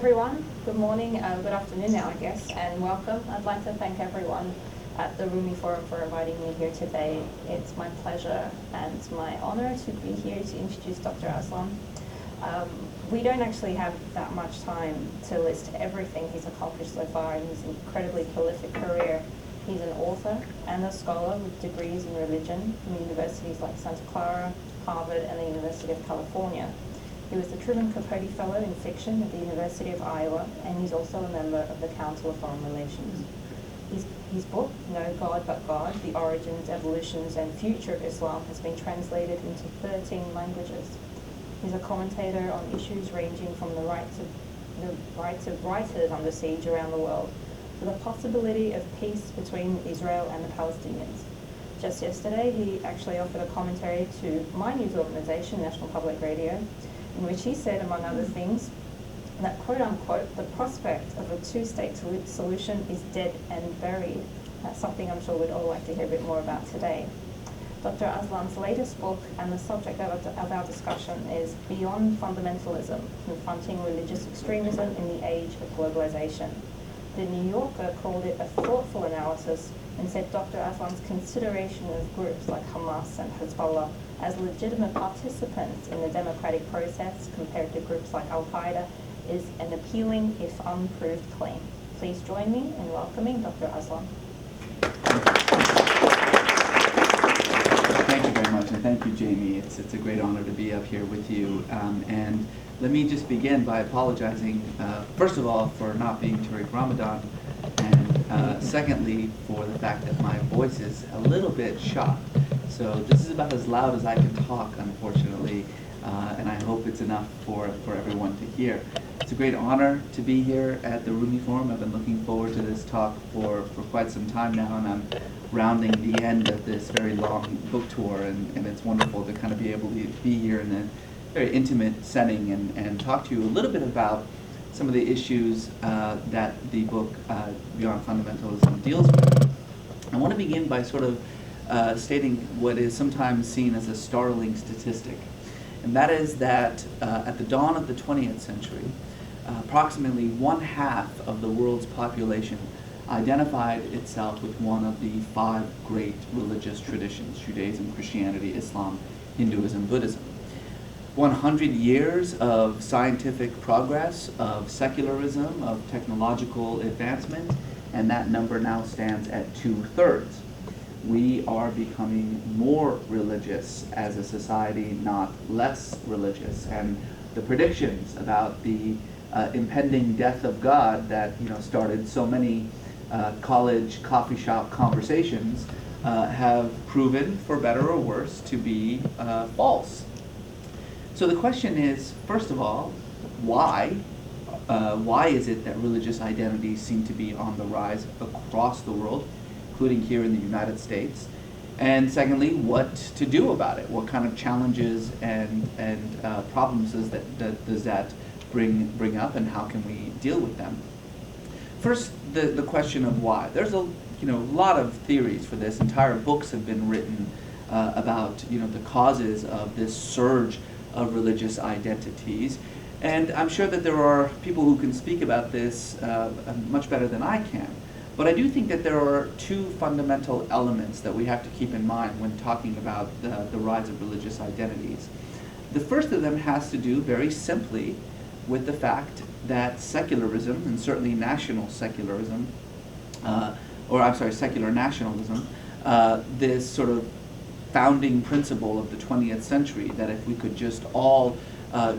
everyone. Good morning, good afternoon now, I guess, and welcome. I'd like to thank everyone at the Rumi Forum for inviting me here today. It's my pleasure and my honor to be here to introduce Dr. Aslan. We don't actually have that much time to list everything he's accomplished so far in his incredibly prolific career. He's an author and a scholar with degrees in religion from universities like Santa Clara, Harvard, and the University of California. He was the Truman Capote Fellow in Fiction at the University of Iowa, and he's also a member of the Council of Foreign Relations. His book, No God But God, The Origins, Evolutions, and Future of Islam, has been translated into 13 languages. He's a commentator on issues ranging from the rights of writers under siege around the world to the possibility of peace between Israel and the Palestinians. Just yesterday, he actually offered a commentary to my news organization, National Public Radio, in which he said, among other things, that, quote unquote, the prospect of a two-state solution is dead and buried. That's something I'm sure we'd all like to hear a bit more about today. Dr. Aslan's latest book and the subject of our discussion is Beyond Fundamentalism, Confronting Religious Extremism in the Age of Globalization. The New Yorker called it a thoughtful analysis and said Dr. Aslan's consideration of groups like Hamas and Hezbollah as legitimate participants in the democratic process compared to groups like Al-Qaeda is an appealing, if unproved, claim. Please join me in welcoming Dr. Aslan. Thank you very much, and thank you, Jamie. It's a great honor to be up here with you. And let me just begin by apologizing, first of all, for not being Tariq Ramadan, and secondly, for the fact that my voice is a little bit shot. So this is about as loud as I can talk, unfortunately, and I hope it's enough for everyone to hear. It's a great honor to be here at the Rumi Forum. I've been looking forward to this talk for quite some time now, and I'm rounding the end of this very long book tour, and it's wonderful to kind of be able to be here in a very intimate setting and talk to you a little bit about some of the issues that the book Beyond Fundamentalism deals with. I want to begin by sort of stating what is sometimes seen as a startling statistic, and that is that at the dawn of the 20th century, approximately 1/2 of the world's population identified itself with one of the 5 great religious traditions: Judaism, Christianity, Islam, Hinduism, Buddhism. 100 years of scientific progress, of secularism, of technological advancement, and that number now stands at 2/3. We are becoming more religious as a society, not less religious. And the predictions about the impending death of God that started so many college coffee shop conversations have proven, for better or worse, to be false. So the question is, first of all, why? Why is it that religious identities seem to be on the rise across the world, including here in the United States? And secondly, what to do about it? What kind of challenges and problems does that bring up, and how can we deal with them? First, the question of why. There's a lot of theories for this. Entire books have been written about the causes of this surge of religious identities, and I'm sure that there are people who can speak about this much better than I can. But I do think that there are 2 fundamental elements that we have to keep in mind when talking about the rise of religious identities. The first of them has to do very simply with the fact that secularism, and certainly national secularism, secular nationalism, this sort of founding principle of the 20th century, that if we could just all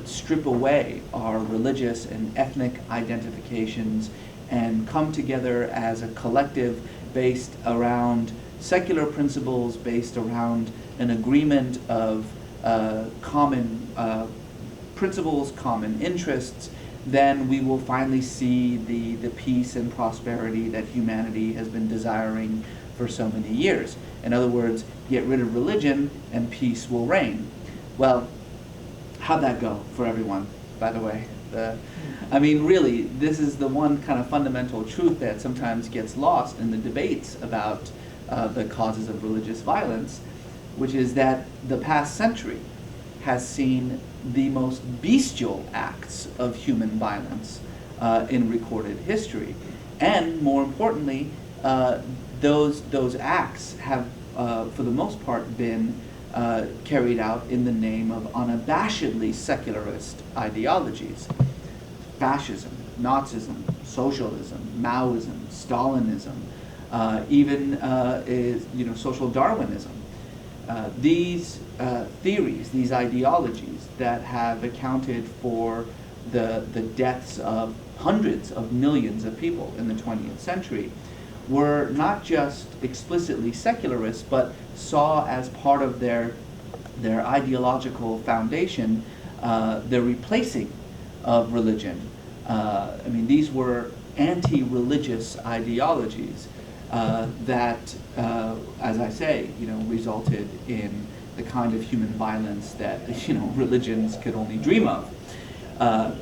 strip away our religious and ethnic identifications and come together as a collective based around secular principles, based around an agreement of common principles, common interests, then we will finally see the peace and prosperity that humanity has been desiring for so many years. In other words, get rid of religion and peace will reign. Well, how'd that go for everyone, by the way? I mean, really, this is the one kind of fundamental truth that sometimes gets lost in the debates about the causes of religious violence, which is that the past century has seen the most bestial acts of human violence in recorded history. And more importantly, those acts have, for the most part, been carried out in the name of unabashedly secularist ideologies. Fascism, Nazism, socialism, Maoism, Stalinism, even social Darwinism. These theories, these ideologies that have accounted for the deaths of hundreds of millions of people in the 20th century were not just explicitly secularist, but saw as part of their ideological foundation the replacing of religion. These were anti-religious ideologies that, as I say, resulted in the kind of human violence that religions could only dream of.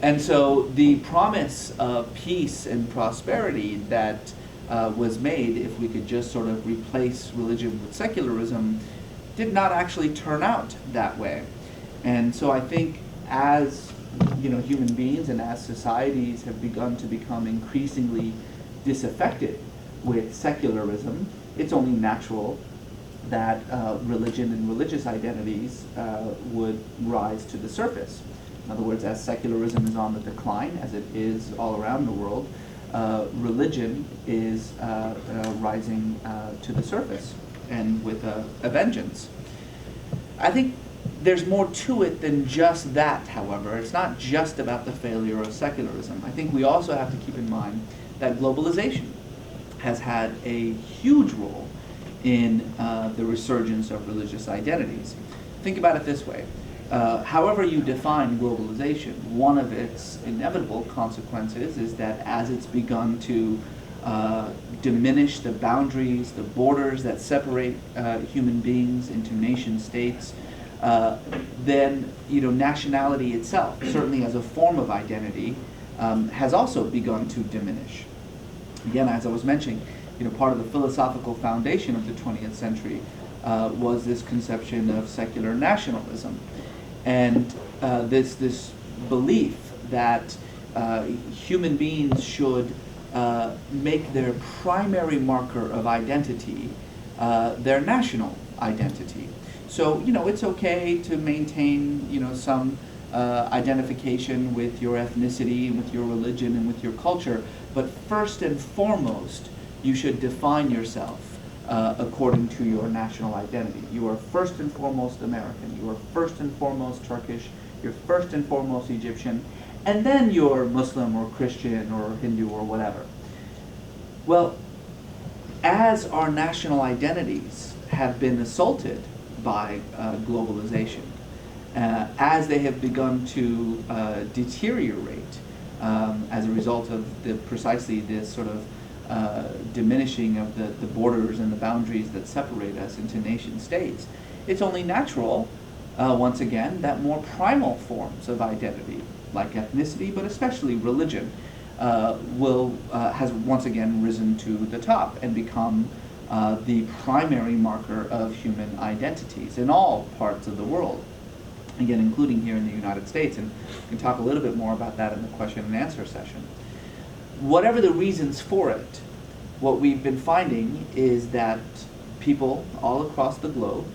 And so the promise of peace and prosperity that was made, if we could just sort of replace religion with secularism, did not actually turn out that way. And so I think as human beings and as societies have begun to become increasingly disaffected with secularism, it's only natural that religion and religious identities would rise to the surface. In other words, as secularism is on the decline, as it is all around the world, religion is rising to the surface, and with a vengeance. I think there's more to it than just that, however. It's not just about the failure of secularism. I think we also have to keep in mind that globalization has had a huge role in the resurgence of religious identities. Think about it this way. However you define globalization, one of its inevitable consequences is that as it's begun to diminish the boundaries, the borders that separate human beings into nation states, then nationality itself, certainly as a form of identity, has also begun to diminish. Again, as I was mentioning, part of the philosophical foundation of the 20th century was this conception of secular nationalism, and this belief that human beings should make their primary marker of identity their national identity. So, it's okay to maintain, some identification with your ethnicity and with your religion and with your culture, but first and foremost, you should define yourself according to your national identity. You are first and foremost American. You are first and foremost Turkish. You're first and foremost Egyptian. And then you're Muslim or Christian or Hindu or whatever. Well, as our national identities have been assaulted by globalization, as they have begun to deteriorate as a result of precisely this sort of diminishing of the borders and the boundaries that separate us into nation states, it's only natural, once again, that more primal forms of identity, like ethnicity, but especially religion, has once again risen to the top and become the primary marker of human identities in all parts of the world, again, including here in the United States, and we can talk a little bit more about that in the question and answer session. Whatever the reasons for it, what we've been finding is that people all across the globe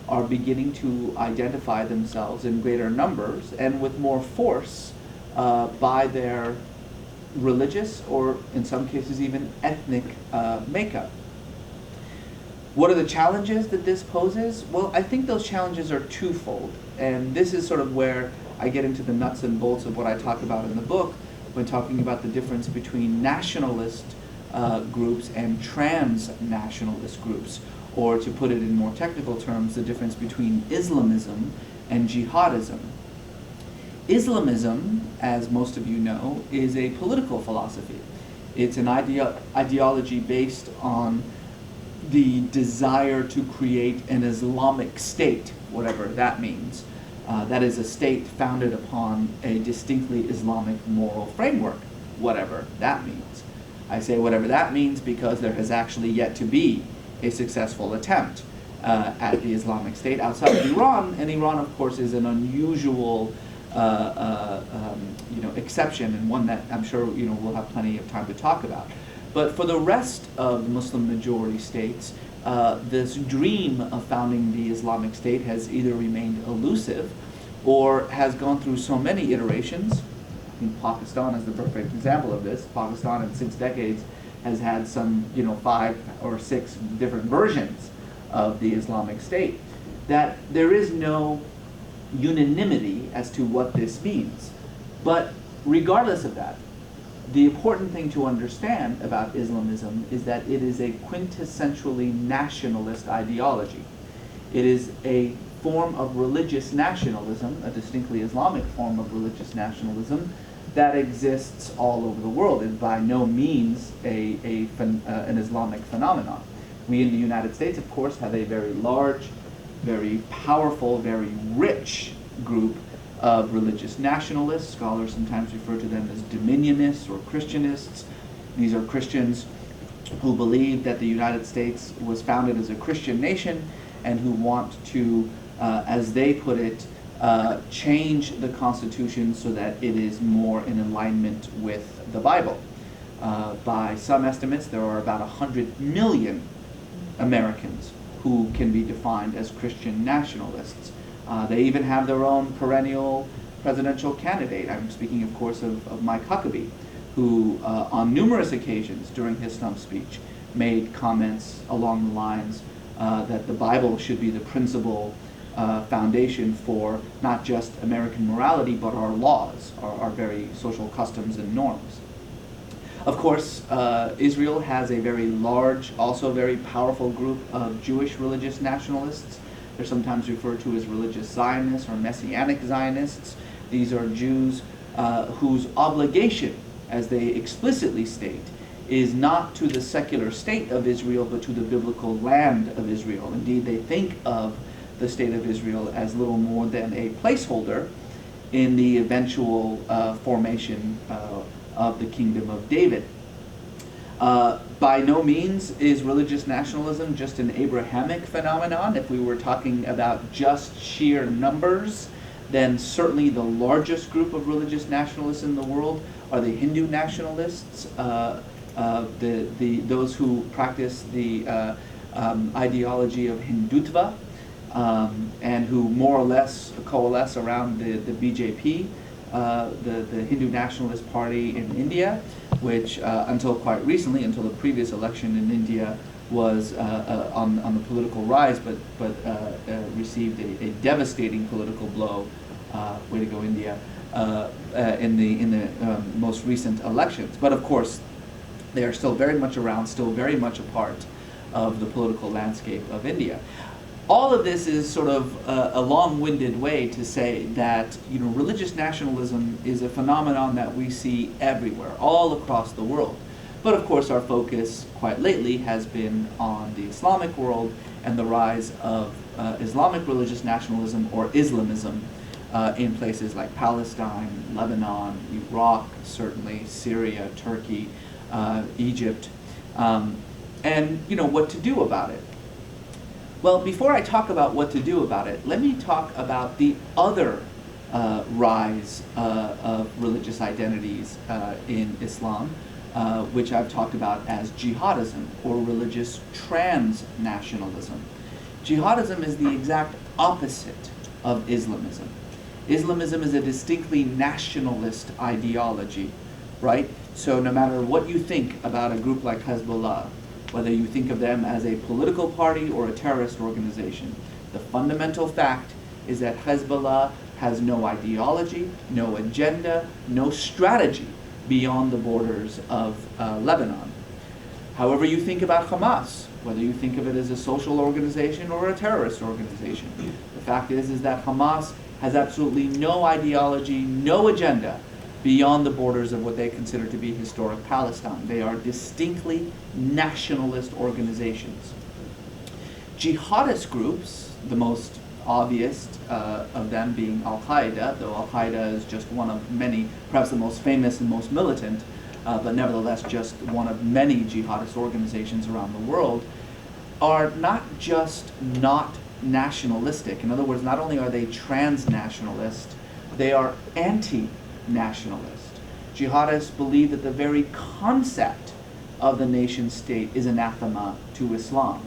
are beginning to identify themselves in greater numbers and with more force by their religious or, in some cases, even ethnic makeup. What are the challenges that this poses? Well, I think those challenges are twofold, and this is sort of where I get into the nuts and bolts of what I talk about in the book when talking about the difference between nationalist groups and trans-nationalist groups, or to put it in more technical terms, the difference between Islamism and jihadism. Islamism, as most of you know, is a political philosophy. It's an ideology based on the desire to create an Islamic state, whatever that means. That is a state founded upon a distinctly Islamic moral framework, whatever that means. I say whatever that means because there has actually yet to be a successful attempt at the Islamic State outside of Iran, and Iran, of course, is an unusual exception, and one that I'm sure we'll have plenty of time to talk about. But for the rest of Muslim majority states, this dream of founding the Islamic State has either remained elusive or has gone through so many iterations. I think Pakistan is the perfect example of this. Pakistan in 6 decades has had some 5 or 6 different versions of the Islamic State. That there is no unanimity as to what this means. But regardless of that, the important thing to understand about Islamism is that it is a quintessentially nationalist ideology. It is a form of religious nationalism, a distinctly Islamic form of religious nationalism, that exists all over the world. It is by no means an Islamic phenomenon. We in the United States, of course, have a very large, very powerful, very rich group of religious nationalists. Scholars sometimes refer to them as dominionists or Christianists. These are Christians who believe that the United States was founded as a Christian nation and who want to, as they put it, change the Constitution so that it is more in alignment with the Bible. By some estimates, there are about 100 million Americans who can be defined as Christian nationalists. They even have their own perennial presidential candidate. I'm speaking, of course, of Mike Huckabee, who on numerous occasions during his stump speech made comments along the lines that the Bible should be the principal foundation for not just American morality, but our laws, our very social customs and norms. Of course, Israel has a very large, also very powerful group of Jewish religious nationalists. They're sometimes referred to as religious Zionists or Messianic Zionists. These are Jews whose obligation, as they explicitly state, is not to the secular state of Israel, but to the biblical land of Israel. Indeed, they think of the state of Israel as little more than a placeholder in the eventual formation of the kingdom of David. By no means is religious nationalism just an Abrahamic phenomenon. If we were talking about just sheer numbers, then certainly the largest group of religious nationalists in the world are the Hindu nationalists, those who practice the ideology of Hindutva, and who more or less coalesce around the BJP, the Hindu Nationalist Party in India, which until quite recently, until the previous election in India, was on the political rise, but received a devastating political blow. Way to go, India! In the most recent elections. But of course, they are still very much around, still very much a part of the political landscape of India. All of this is sort of a long-winded way to say that religious nationalism is a phenomenon that we see everywhere, all across the world. But of course, our focus quite lately has been on the Islamic world and the rise of Islamic religious nationalism, or Islamism, in places like Palestine, Lebanon, Iraq, certainly Syria, Turkey, Egypt, and what to do about it. Well, before I talk about what to do about it, let me talk about the other rise of religious identities in Islam, which I've talked about as jihadism, or religious transnationalism. Jihadism is the exact opposite of Islamism. Islamism is a distinctly nationalist ideology, right? So no matter what you think about a group like Hezbollah, whether you think of them as a political party or a terrorist organization, the fundamental fact is that Hezbollah has no ideology, no agenda, no strategy beyond the borders of Lebanon. However you think about Hamas, whether you think of it as a social organization or a terrorist organization, the fact is that Hamas has absolutely no ideology, no agenda beyond the borders of what they consider to be historic Palestine. They are distinctly nationalist organizations. Jihadist groups, the most obvious of them being Al-Qaeda, though Al-Qaeda is just one of many, perhaps the most famous and most militant, but nevertheless just one of many jihadist organizations around the world, are not just not nationalistic. In other words, not only are they transnationalist, they are anti-nationalist. Jihadists believe that the very concept of the nation state is anathema to Islam.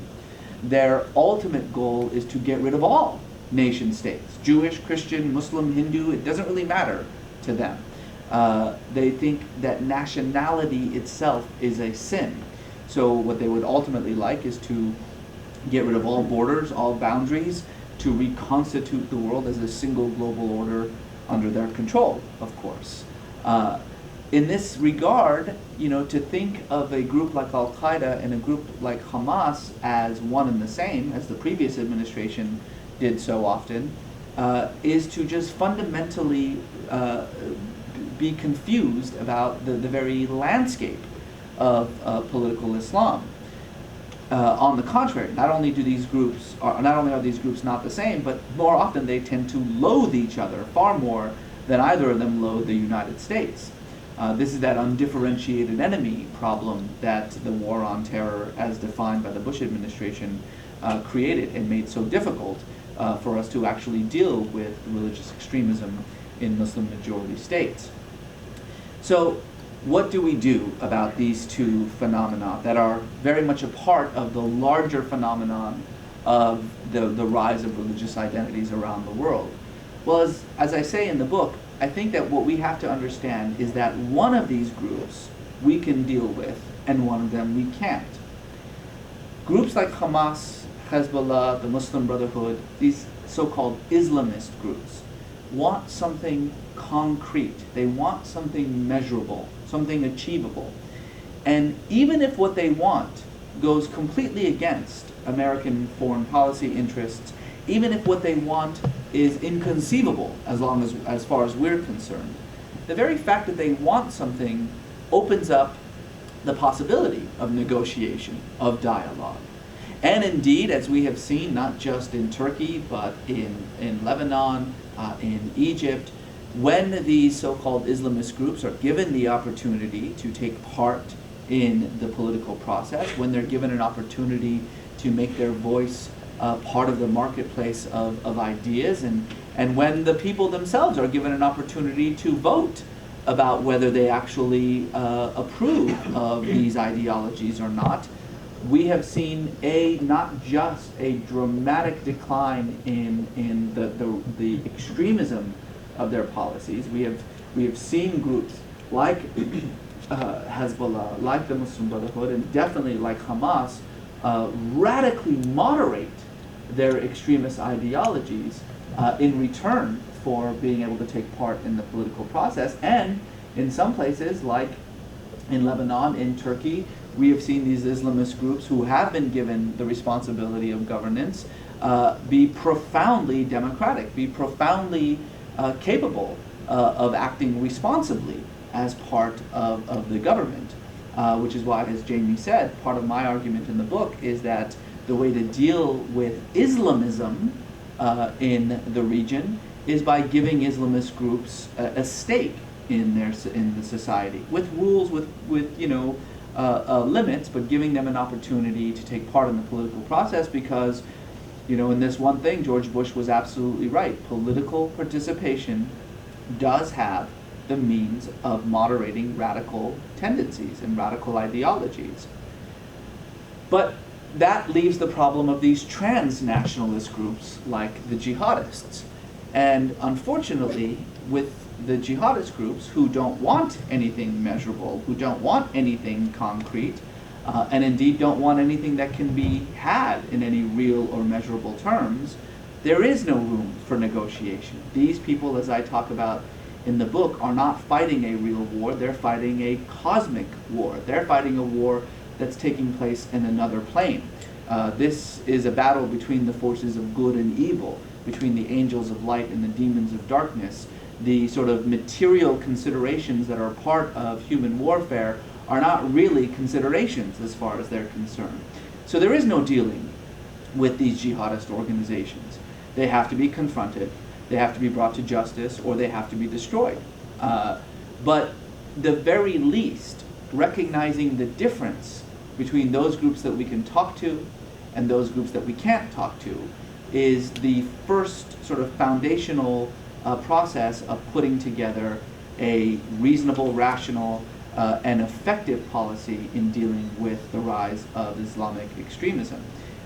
Their ultimate goal is to get rid of all nation states, Jewish, Christian, Muslim, Hindu, it doesn't really matter to them. They think that nationality itself is a sin. So what they would ultimately like is to get rid of all borders, all boundaries, to reconstitute the world as a single global order under their control, of course. In this regard, to think of a group like Al-Qaeda and a group like Hamas as one and the same, as the previous administration did so often, is to just fundamentally be confused about the very landscape of political Islam. On the contrary, not only are these groups not the same, but more often they tend to loathe each other far more than either of them loathe the United States. This is that undifferentiated enemy problem that the war on terror, as defined by the Bush administration, created and made so difficult for us to actually deal with religious extremism in Muslim-majority states. So, what do we do about these two phenomena that are very much a part of the larger phenomenon of the rise of religious identities around the world? Well, as I say in the book, I think that what we have to understand is that one of these groups we can deal with and one of them we can't. Groups like Hamas, Hezbollah, the Muslim Brotherhood, these so-called Islamist groups, want something concrete. They want something measurable, something achievable. And even if what they want goes completely against American foreign policy interests, even if what they want is inconceivable as far as we're concerned, the very fact that they want something opens up the possibility of negotiation, of dialogue. And indeed, as we have seen, not just in Turkey, but in Lebanon, in Egypt, when these so-called Islamist groups are given the opportunity to take part in the political process, when they're given an opportunity to make their voice part of the marketplace of ideas, and when the people themselves are given an opportunity to vote about whether they actually approve of these ideologies or not, we have seen not just a dramatic decline in the extremism of their policies. We have seen groups like Hezbollah, like the Muslim Brotherhood, and definitely like Hamas, radically moderate their extremist ideologies in return for being able to take part in the political process. And in some places, like in Lebanon, in Turkey, we have seen these Islamist groups who have been given the responsibility of governance be profoundly democratic, be profoundly capable of acting responsibly as part of the government, which is why, as Jamie said, part of my argument in the book is that the way to deal with Islamism in the region is by giving Islamist groups a stake in the society, with rules, with limits, but giving them an opportunity to take part in the political process, because in this one thing, George Bush was absolutely right. Political participation does have the means of moderating radical tendencies and radical ideologies. But that leaves the problem of these transnationalist groups like the jihadists. And unfortunately, with the jihadist groups who don't want anything measurable, who don't want anything concrete, and indeed don't want anything that can be had in any real or measurable terms, there is no room for negotiation. These people, as I talk about in the book, are not fighting a real war, they're fighting a cosmic war. They're fighting a war that's taking place in another plane. This is a battle between the forces of good and evil, between the angels of light and the demons of darkness. The sort of material considerations that are part of human warfare are not really considerations as far as they're concerned. So there is no dealing with these jihadist organizations. They have to be confronted, they have to be brought to justice, or they have to be destroyed. But the very least, recognizing the difference between those groups that we can talk to and those groups that we can't talk to is the first sort of foundational process of putting together a reasonable, rational, and effective policy in dealing with the rise of Islamic extremism.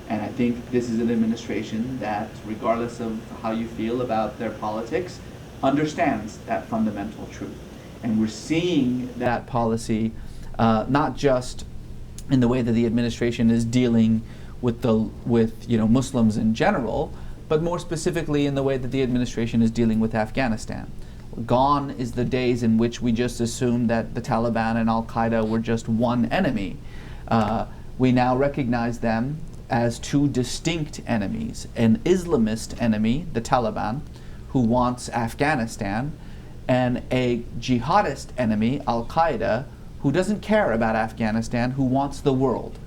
And I think this is an administration that, regardless of how you feel about their politics, understands that fundamental truth. And we're seeing that policy not just in the way that the administration is dealing with Muslims in general, but more specifically in the way that the administration is dealing with Afghanistan. Gone is the days in which we just assumed that the Taliban and Al-Qaeda were just one enemy. We now recognize them as two distinct enemies: an Islamist enemy, the Taliban, who wants Afghanistan, and a jihadist enemy, Al-Qaeda, who doesn't care about Afghanistan, who wants the world.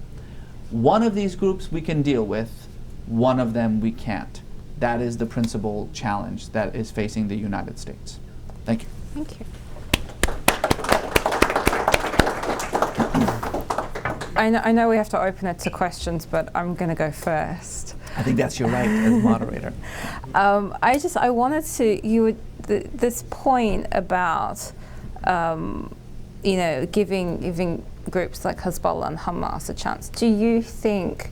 One of these groups we can deal with, one of them we can't. That is the principal challenge that is facing the United States. Thank you. Thank you. I know we have to open it to questions, but I'm going to go first. I think that's your right as moderator. I wanted to, this point about, giving groups like Hezbollah and Hamas a chance. Do you think,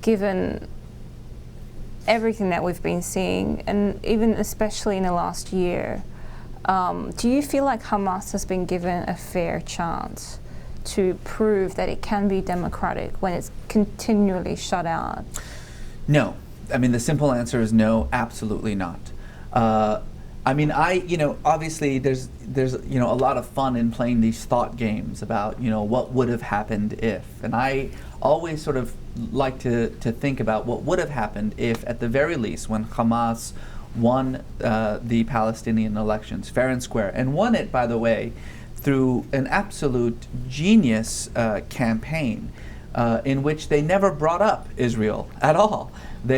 given everything that we've been seeing, and even especially in the last year, do you feel like Hamas has been given a fair chance to prove that it can be democratic when it's continually shut out? No. I mean, the simple answer is no, absolutely not. Obviously there's a lot of fun in playing these thought games about, what would have happened if. And I always sort of like to think about what would have happened if, at the very least, when Hamas won the Palestinian elections fair and square, and won it, by the way, through an absolute genius campaign in which they never brought up Israel at all.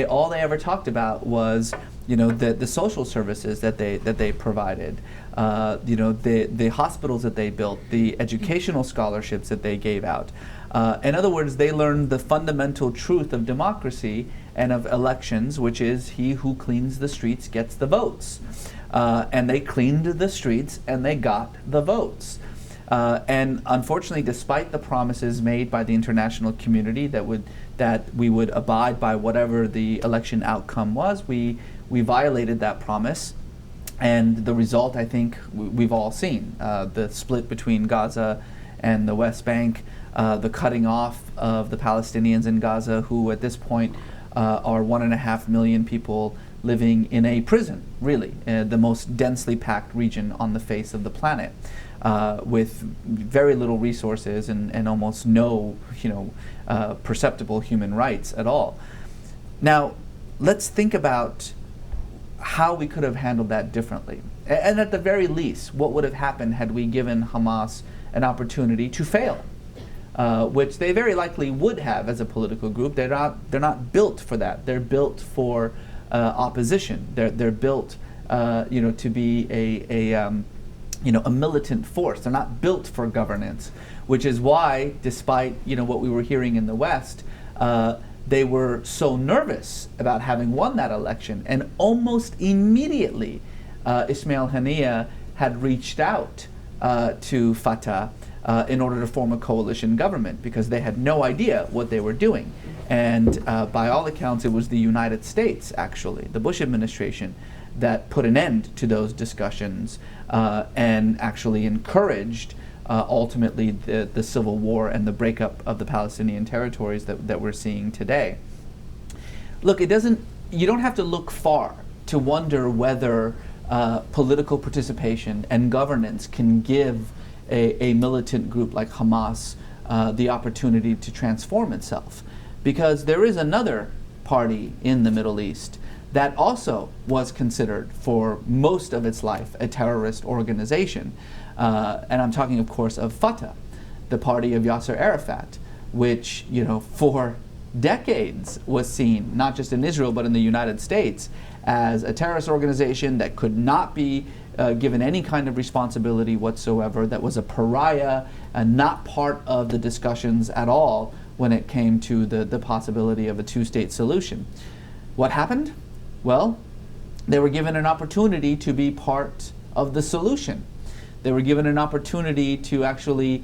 All they ever talked about was the social services that they provided, the hospitals that they built, the educational scholarships that they gave out. In other words, they learned the fundamental truth of democracy and of elections, which is he who cleans the streets gets the votes. And they cleaned the streets and they got the votes. And unfortunately, despite the promises made by the international community that we would abide by whatever the election outcome was, we violated that promise. And the result, I think, we've all seen. The split between Gaza and the West Bank, the cutting off of the Palestinians in Gaza, who at this point are 1.5 million people living in a prison, really, the most densely packed region on the face of the planet, with very little resources and almost no, perceptible human rights at all. Now, let's think about how we could have handled that differently. And at the very least, what would have happened had we given Hamas an opportunity to fail, which they very likely would have as a political group. They're not built for that. They're built for opposition. They're built, to be a militant force. They're not built for governance, which is why, despite what we were hearing in the West, they were so nervous about having won that election, and almost immediately, Ismail Haniyeh had reached out to Fatah in order to form a coalition government, because they had no idea what they were doing. And by all accounts, it was the United States, actually, the Bush administration, that put an end to those discussions and actually encouraged ultimately the civil war and the breakup of the Palestinian territories that we're seeing today. Look, you don't have to look far to wonder whether political participation and governance can give a militant group like Hamas the opportunity to transform itself. Because there is another party in the Middle East that also was considered for most of its life a terrorist organization. And I'm talking, of course, of Fatah, the party of Yasser Arafat, which, for decades was seen, not just in Israel, but in the United States, as a terrorist organization that could not be given any kind of responsibility whatsoever, that was a pariah and not part of the discussions at all when it came to the possibility of a two-state solution. What happened? Well, they were given an opportunity to be part of the solution. They were given an opportunity to actually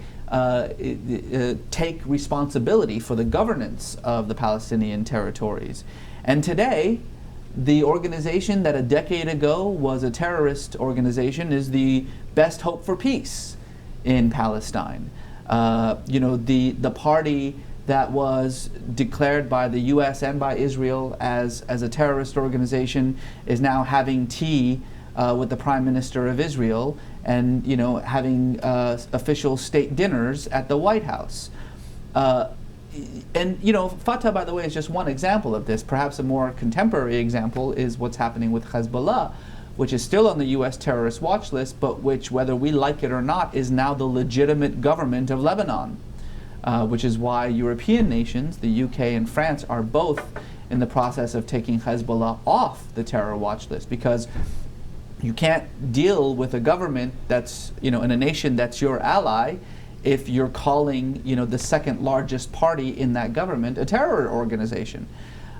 take responsibility for the governance of the Palestinian territories. And today, the organization that a decade ago was a terrorist organization is the best hope for peace in Palestine. The party that was declared by the U.S. and by Israel as a terrorist organization is now having tea with the Prime Minister of Israel and having official state dinners at the White House. Fatah, by the way, is just one example of this. Perhaps a more contemporary example is what's happening with Hezbollah, which is still on the U.S. terrorist watch list, but which, whether we like it or not, is now the legitimate government of Lebanon, which is why European nations, the UK and France, are both in the process of taking Hezbollah off the terror watch list, because you can't deal with a government that's, in a nation that's your ally if you're calling, the second largest party in that government a terror organization.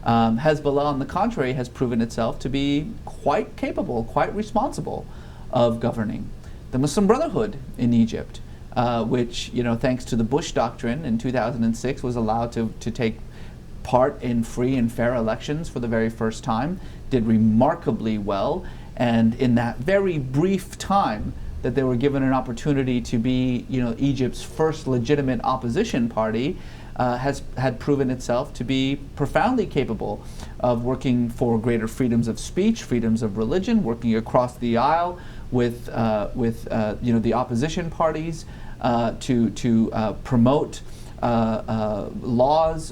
Hezbollah, on the contrary, has proven itself to be quite capable, quite responsible of governing. The Muslim Brotherhood in Egypt, which, thanks to the Bush Doctrine in 2006, was allowed to take part in free and fair elections for the very first time, did remarkably well. And in that very brief time that they were given an opportunity to be, Egypt's first legitimate opposition party, had proven itself to be profoundly capable of working for greater freedoms of speech, freedoms of religion, working across the aisle with the opposition parties to promote laws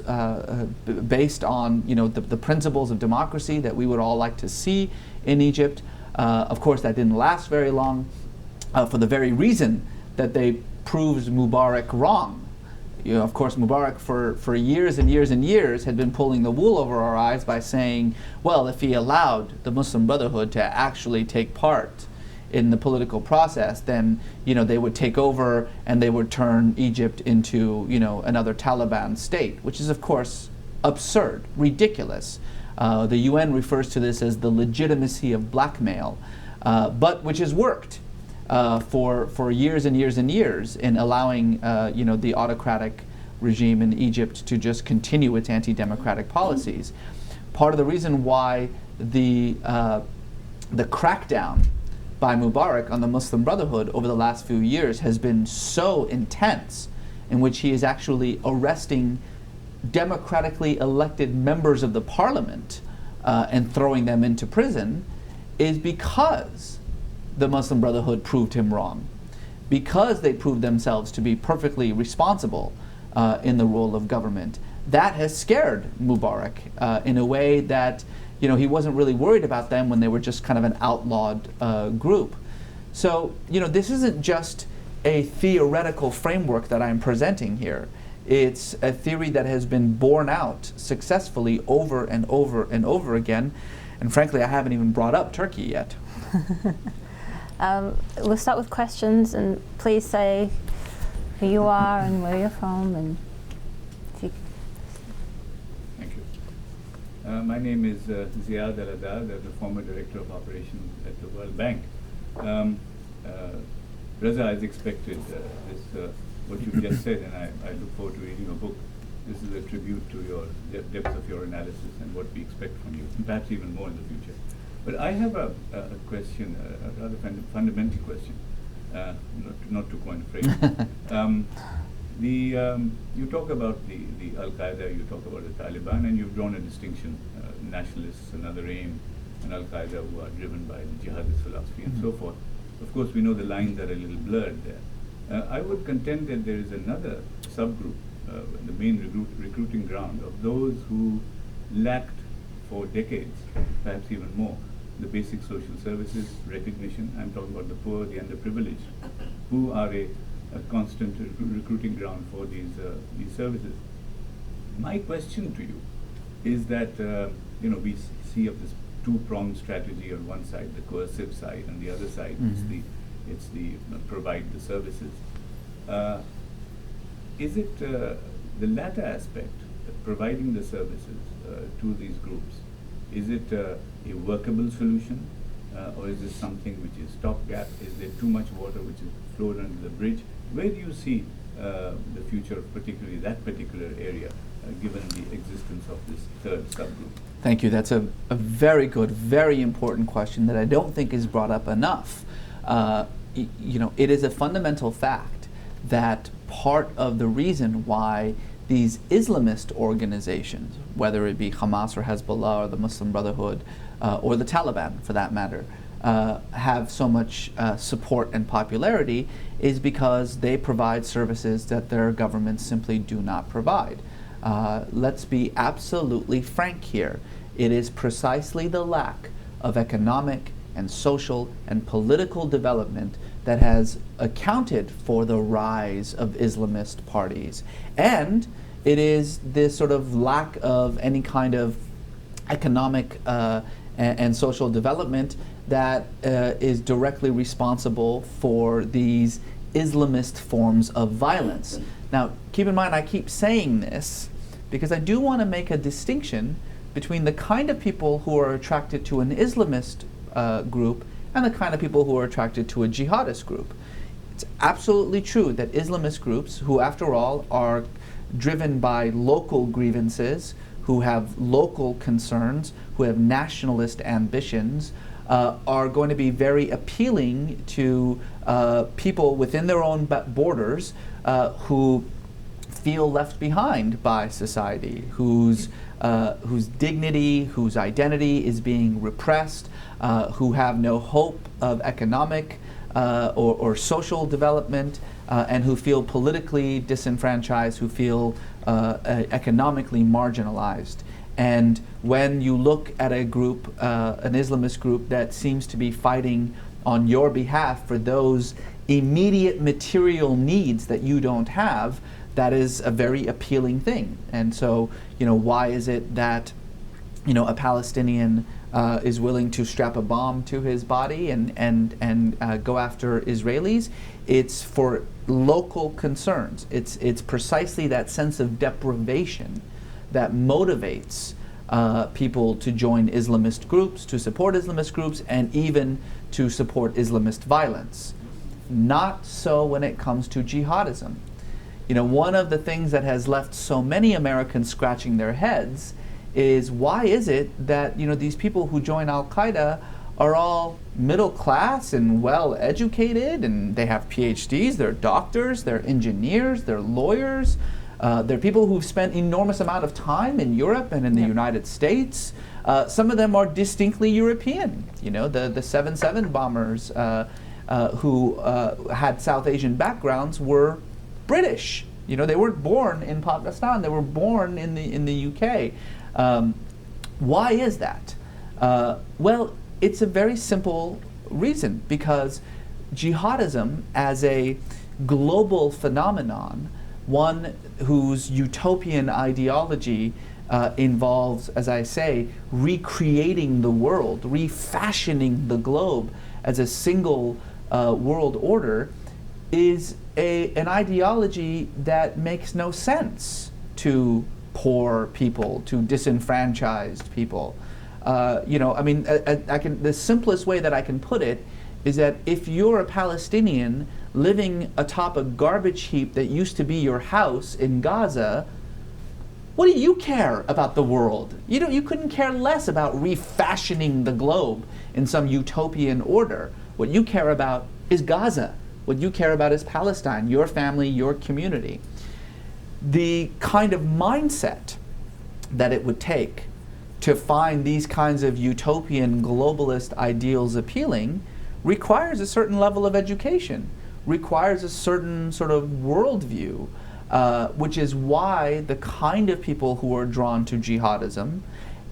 based on the principles of democracy that we would all like to see in Egypt. Of course, that didn't last very long, for the very reason that they proved Mubarak wrong. Of course, Mubarak for years and years and years had been pulling the wool over our eyes by saying, well, if he allowed the Muslim Brotherhood to actually take part in the political process, then they would take over and they would turn Egypt into another Taliban state, which is of course absurd, ridiculous. The UN refers to this as the legitimacy of blackmail, but which has worked for years and years and years in allowing the autocratic regime in Egypt to just continue its anti-democratic policies. Part of the reason why the crackdown by Mubarak on the Muslim Brotherhood over the last few years has been so intense, in which he is actually arresting democratically elected members of the parliament and throwing them into prison, is because the Muslim Brotherhood proved him wrong, because they proved themselves to be perfectly responsible in the role of government. That has scared Mubarak in a way that he wasn't really worried about them when they were just kind of an outlawed group. So this isn't just a theoretical framework that I'm presenting here. It's a theory that has been borne out successfully over and over and over again. And frankly, I haven't even brought up Turkey yet. We'll start with questions, and please say who you are and where you're from. And thank you. My name is Ziad Al-Haddad, the former director of operations at the World Bank. Reza, as expected, what you've just said, and I look forward to reading your book. This is a tribute to your depth of your analysis and what we expect from you, and perhaps even more in the future. But I have a question, a rather fundamental question, not to coin a phrase. You talk about the Al-Qaeda, you talk about the Taliban, and you've drawn a distinction, nationalists, another aim, and Al-Qaeda who are driven by the jihadist philosophy and so forth. Of course, we know the lines are a little blurred there. I would contend that there is another subgroup, the main recruiting ground of those who lacked for decades, perhaps even more, the basic social services, recognition. I'm talking about the poor, the underprivileged, who are a constant recruiting ground for these services. My question to you is that we see of this two-pronged strategy on one side, the coercive side, and the other side it's the provide the services. Is it the latter aspect, providing the services to these groups, Is it a workable solution, or is this something which is stopgap? Is there too much water which is flowed under the bridge? Where do you see the future of particularly that particular area, given the existence of this third subgroup? Thank you. That's a very good, very important question that I don't think is brought up enough. It is a fundamental fact that part of the reason why these Islamist organizations, whether it be Hamas or Hezbollah or the Muslim Brotherhood or the Taliban for that matter, have so much support and popularity is because they provide services that their governments simply do not provide. Let's be absolutely frank here. It is precisely the lack of economic and social and political development that has accounted for the rise of Islamist parties. And it is this sort of lack of any kind of economic and social development that is directly responsible for these Islamist forms of violence. Now, keep in mind, I keep saying this because I do want to make a distinction between the kind of people who are attracted to an Islamist group and the kind of people who are attracted to a jihadist group. It's absolutely true that Islamist groups, who after all are driven by local grievances, who have local concerns, who have nationalist ambitions, are going to be very appealing to people within their own borders who feel left behind by society, whose dignity, whose identity is being repressed, who have no hope of economic or social development, and who feel politically disenfranchised, who feel economically marginalized. And when you look at a group, an Islamist group that seems to be fighting on your behalf for those immediate material needs that you don't have, that is a very appealing thing. And so, why is it that, a Palestinian is willing to strap a bomb to his body and go after Israelis? It's for local concerns. It's precisely that sense of deprivation that motivates people to join Islamist groups, to support Islamist groups, and even to support Islamist violence. Not so when it comes to jihadism. One of the things that has left so many Americans scratching their heads is why is it that these people who join Al-Qaeda are all middle class and well educated, and they have PhDs, they're doctors, they're engineers, they're lawyers, they're people who've spent enormous amount of time in Europe and in the United States. Some of them are distinctly European. The 7/7 bombers who had South Asian backgrounds were British. They weren't born in Pakistan. They were born in the UK. Why is that? Well, it's a very simple reason, because jihadism as a global phenomenon, one whose utopian ideology involves, as I say, recreating the world, refashioning the globe as a single world order, is an ideology that makes no sense to poor people, to disenfranchised people. The simplest way that I can put it is that if you're a Palestinian living atop a garbage heap that used to be your house in Gaza, what do you care about the world? You couldn't care less about refashioning the globe in some utopian order. What you care about is Gaza. What you care about is Palestine, your family, your community. The kind of mindset that it would take to find these kinds of utopian globalist ideals appealing requires a certain level of education, requires a certain sort of worldview, which is why the kind of people who are drawn to jihadism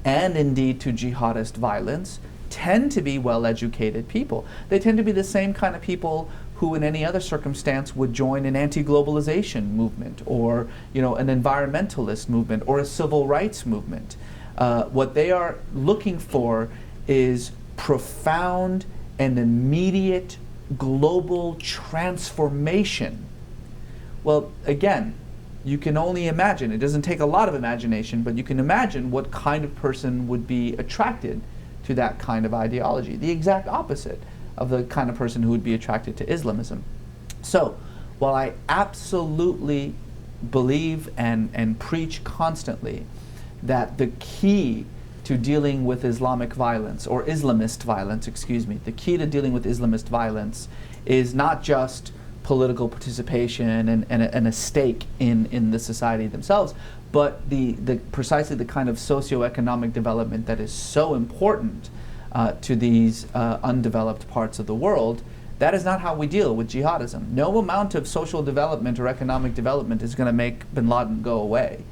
and indeed to jihadist violence tend to be well-educated people. They tend to be the same kind of people who in any other circumstance would join an anti-globalization movement or an environmentalist movement or a civil rights movement. What they are looking for is profound and immediate global transformation. Well, again, you can only imagine, it doesn't take a lot of imagination, but you can imagine what kind of person would be attracted to that kind of ideology. The exact opposite of the kind of person who would be attracted to Islamism. So, while I absolutely believe and preach constantly that the key to dealing with Islamic violence, or Islamist violence, excuse me, the key to dealing with Islamist violence is not just political participation and a stake in the society themselves, but precisely the kind of socioeconomic development that is so important to these undeveloped parts of the world. That is not how we deal with jihadism. No amount of social development or economic development is going to make bin Laden go away.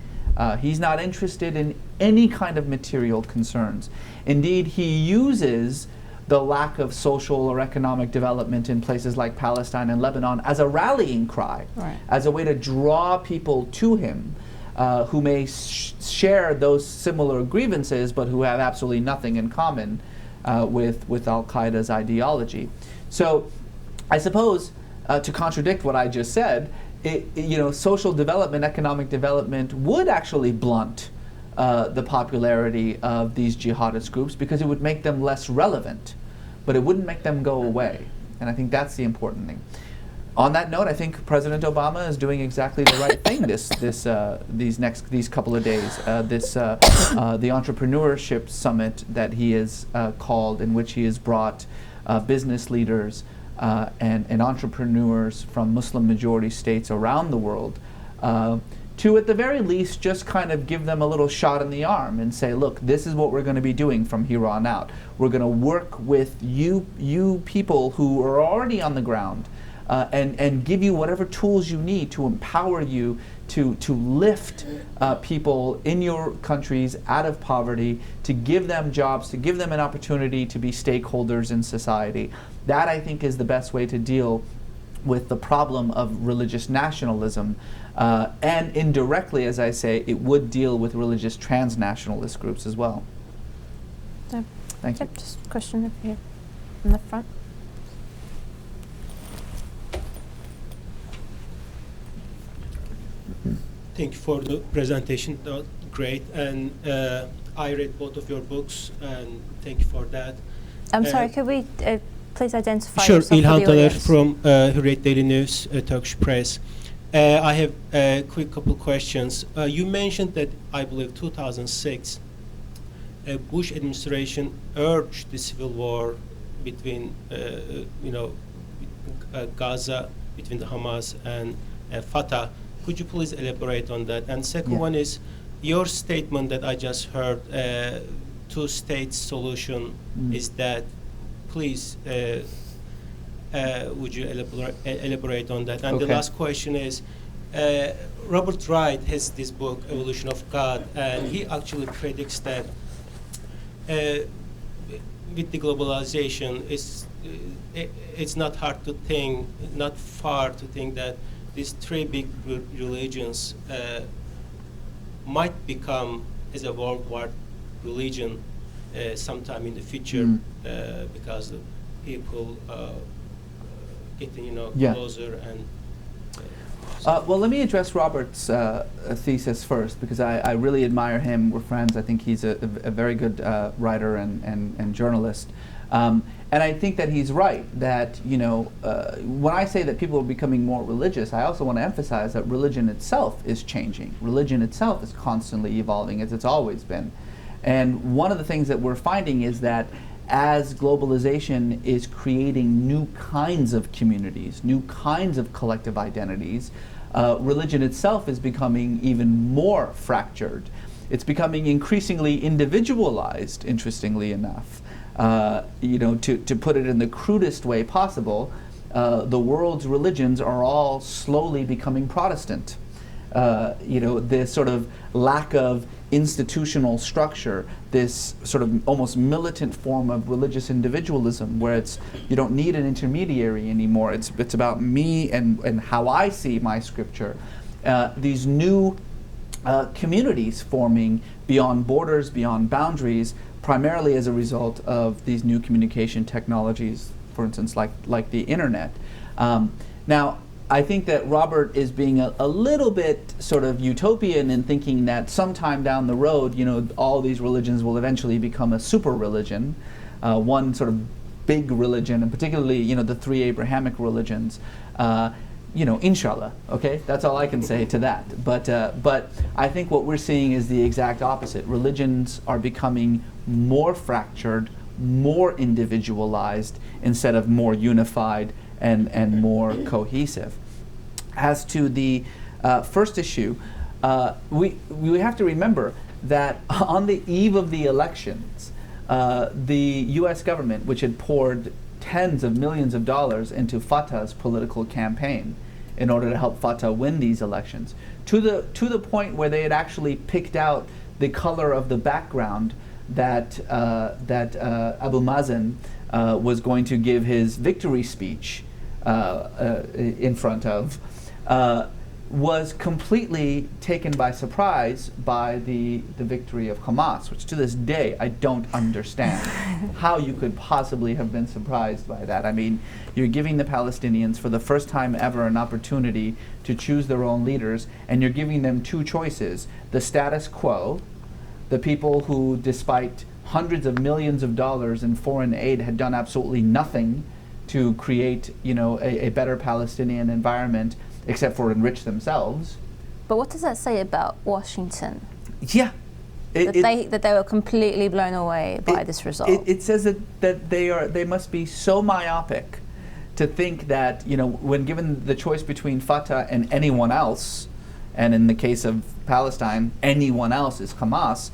He's not interested in any kind of material concerns. Indeed, he uses the lack of social or economic development in places like Palestine and Lebanon as a rallying cry, Right. as a way to draw people to him who may share those similar grievances but who have absolutely nothing in common with Al-Qaeda's ideology. So I suppose, to contradict what I just said, social development, economic development would actually blunt the popularity of these jihadist groups because it would make them less relevant, but it wouldn't make them go away. And I think that's the important thing. On that note, I think President Obama is doing exactly the right thing these couple of days. The entrepreneurship summit that he has called, in which he has brought business leaders and entrepreneurs from Muslim majority states around the world to, at the very least, just kind of give them a little shot in the arm and say, look, this is what we're going to be doing from here on out. We're going to work with you people who are already on the ground and give you whatever tools you need to empower you to lift people in your countries out of poverty, to give them jobs, to give them an opportunity to be stakeholders in society. That, I think, is the best way to deal with the problem of religious nationalism. And indirectly, as I say, it would deal with religious transnationalist groups as well. So, Thank you. just a question over here in the front. Thank you for the presentation. That was great. And I read both of your books, and thank you for that. I'm sorry, could we please identify Sure, yourself İlhan for the Taner audience? from Hürriyet Daily News, Turkish Press. I have a quick couple questions. You mentioned that, I believe, 2006, Bush administration urged the civil war between, Gaza, between the Hamas and Fatah. Could you please elaborate on that? And second one is your statement that I just heard, two-state solution is that. Please, would you elaborate on that? And the last question is, Robert Wright has this book, Evolution of God, and he actually predicts that with the globalization, it's not hard to think, not far to think that these three big religions might become as a worldwide religion sometime in the future because the people getting closer and. Well, let me address Robert's thesis first, because I really admire him. We're friends. I think he's a very good writer and journalist. And I think that he's right, that, when I say that people are becoming more religious, I also want to emphasize that religion itself is changing. Religion itself is constantly evolving, as it's always been. And one of the things that we're finding is that as globalization is creating new kinds of communities, new kinds of collective identities, religion itself is becoming even more fractured. It's becoming increasingly individualized, interestingly enough. To put it in the crudest way possible, the world's religions are all slowly becoming Protestant. This sort of lack of institutional structure, this sort of almost militant form of religious individualism, where you don't need an intermediary anymore. It's about me and how I see my scripture. These new communities forming beyond borders, beyond boundaries, primarily as a result of these new communication technologies, for instance, like the internet. Now, I think that Robert is being a little bit sort of utopian in thinking that sometime down the road, all these religions will eventually become a super religion, one sort of big religion, and particularly, the three Abrahamic religions. Inshallah, okay? That's all I can say to that. But I think what we're seeing is the exact opposite. Religions are becoming more fractured, more individualized, instead of more unified and more cohesive. As to the first issue, we have to remember that on the eve of the elections, the U.S. government, which had poured tens of millions of dollars into Fatah's political campaign in order to help Fatah win these elections, to the point where they had actually picked out the color of the background that Abu Mazen was going to give his victory speech in front of, was completely taken by surprise by the victory of Hamas, which to this day I don't understand how you could possibly have been surprised by that. I mean, you're giving the Palestinians for the first time ever an opportunity to choose their own leaders, and you're giving them two choices: the status quo, the people who, despite hundreds of millions of dollars in foreign aid, had done absolutely nothing to create, a better Palestinian environment, except for enrich themselves. But what does that say about Washington? Yeah. That they were completely blown away by this result. It says that they must be so myopic to think that, when given the choice between Fatah and anyone else, and in the case of Palestine, anyone else is Hamas,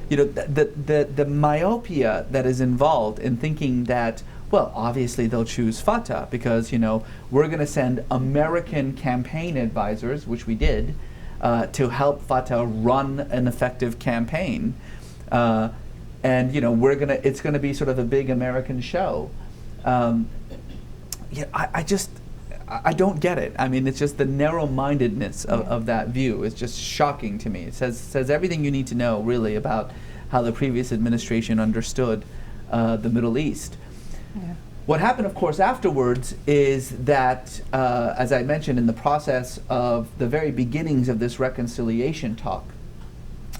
the myopia that is involved in thinking that, well, obviously they'll choose Fatah because, we're going to send American campaign advisors, which we did, to help Fatah run an effective campaign. And, it's going to be sort of a big American show. I don't get it. I mean, it's just the narrow-mindedness of that view is just shocking to me. It says everything you need to know, really, about how the previous administration understood the Middle East. Yeah. What happened, of course, afterwards is that, as I mentioned, in the process of the very beginnings of this reconciliation talk,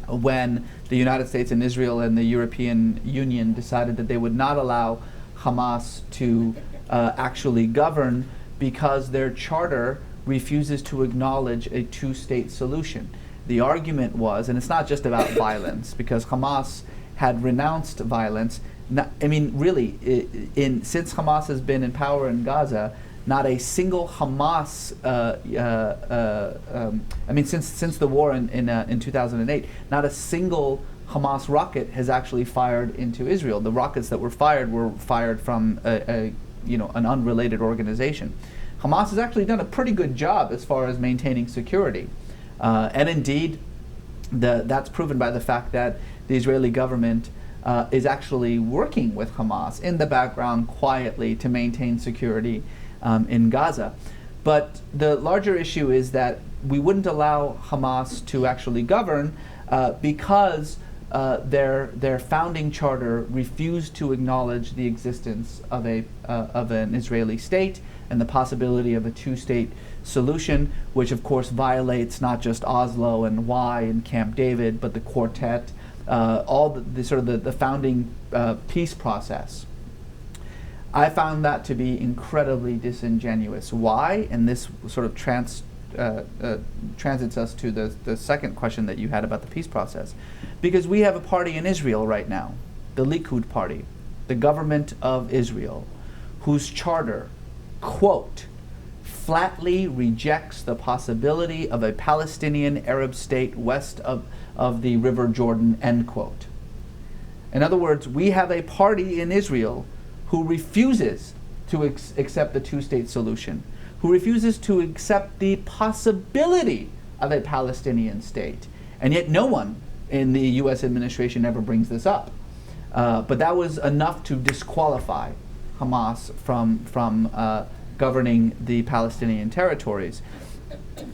when the United States and Israel and the European Union decided that they would not allow Hamas to actually govern because their charter refuses to acknowledge a two-state solution. The argument was, and it's not just about violence, because Hamas had renounced violence. Since Hamas has been in power in Gaza, not a single Hamas, since the war in 2008, not a single Hamas rocket has actually fired into Israel. The rockets that were fired from an unrelated organization. Hamas has actually done a pretty good job as far as maintaining security. And indeed, that's proven by the fact that the Israeli government is actually working with Hamas in the background quietly to maintain security in Gaza. But the larger issue is that we wouldn't allow Hamas to actually govern because their founding charter refused to acknowledge the existence of an Israeli state and the possibility of a two-state solution, which of course violates not just Oslo and Y and Camp David, but the Quartet, all the founding peace process. I found that to be incredibly disingenuous. Why? And this sort of transits us to the second question that you had about the peace process. Because we have a party in Israel right now, the Likud party, the government of Israel, whose charter, quote, flatly rejects the possibility of a Palestinian Arab state west of the River Jordan, end quote. In other words, we have a party in Israel who refuses to accept the two-state solution, who refuses to accept the possibility of a Palestinian state. And yet no one in the U.S. administration ever brings this up. But that was enough to disqualify Hamas from governing the Palestinian territories.